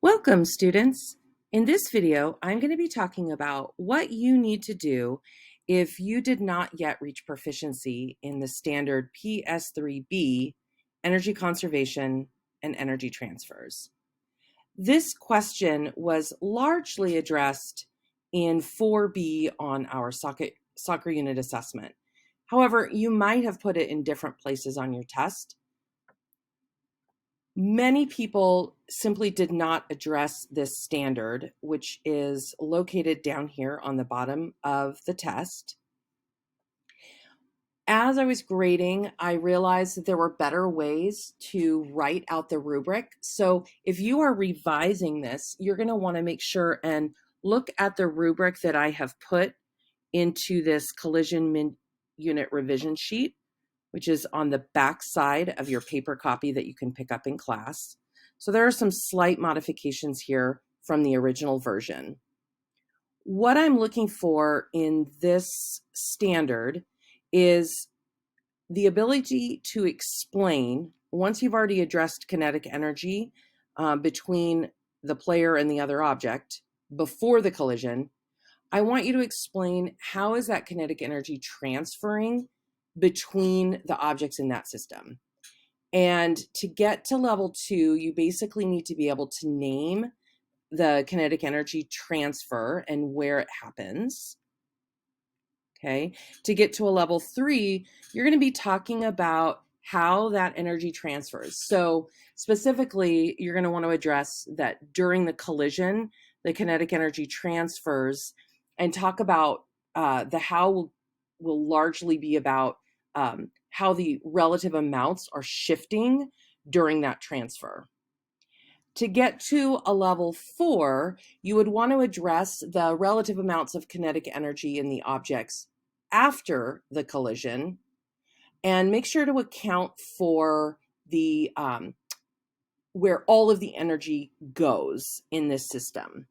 Welcome, students. In this video, I'm going to be talking about what you need to do if you did not yet reach proficiency in the standard PS3B, energy conservation and energy transfers. This question was largely addressed in 4B on our soccer unit assessment. However, you might have put it in different places on your test. Many people simply did not address this standard, which is located down here on the bottom of the test. As I was grading, I realized that there were better ways to write out the rubric. So if you are revising this, you're going to want to make sure and look at the rubric that I have put into this collision unit revision sheet, which is on the back side of your paper copy that you can pick up in class. So there are some slight modifications here from the original version. What I'm looking for in this standard is the ability to explain, once you've already addressed kinetic energy between the player and the other object before the collision, I want you to explain how is that kinetic energy transferring between the objects in that system. And to get to level 2, you basically need to be able to name the kinetic energy transfer and where it happens. Okay. To get to a level 3, you're going to be talking about how that energy transfers. So specifically, you're going to want to address that during the collision, the kinetic energy transfers, and talk about the how will largely be about how the relative amounts are shifting during that transfer. To get to a level 4, you would want to address the relative amounts of kinetic energy in the objects after the collision and make sure to account for the where all of the energy goes in this system.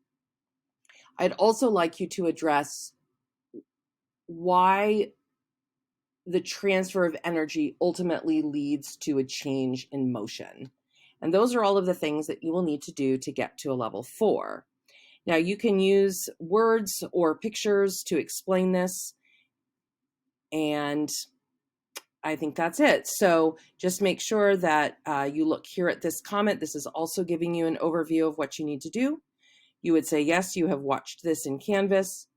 I'd also like you to address why the transfer of energy ultimately leads to a change in motion. And those are all of the things that you will need to do to get to a level 4. Now, you can use words or pictures to explain this, and I think that's it. So just make sure that you look here at this comment. This is also giving you an overview of what you need to do. You would say, yes, you have watched this in Canvas.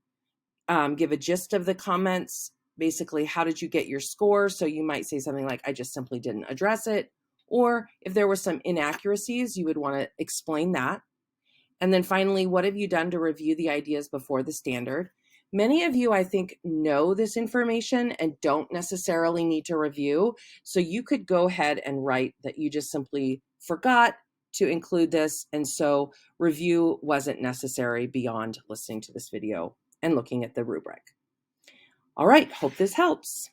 Give a gist of the comments. Basically, how did you get your score? So you might say something like, I just simply didn't address it. Or if there were some inaccuracies, you would want to explain that. And then finally, what have you done to review the ideas before the standard? Many of you, I think, know this information and don't necessarily need to review. So you could go ahead and write that you just simply forgot to include this. And so review wasn't necessary beyond listening to this video and looking at the rubric. All right, hope this helps.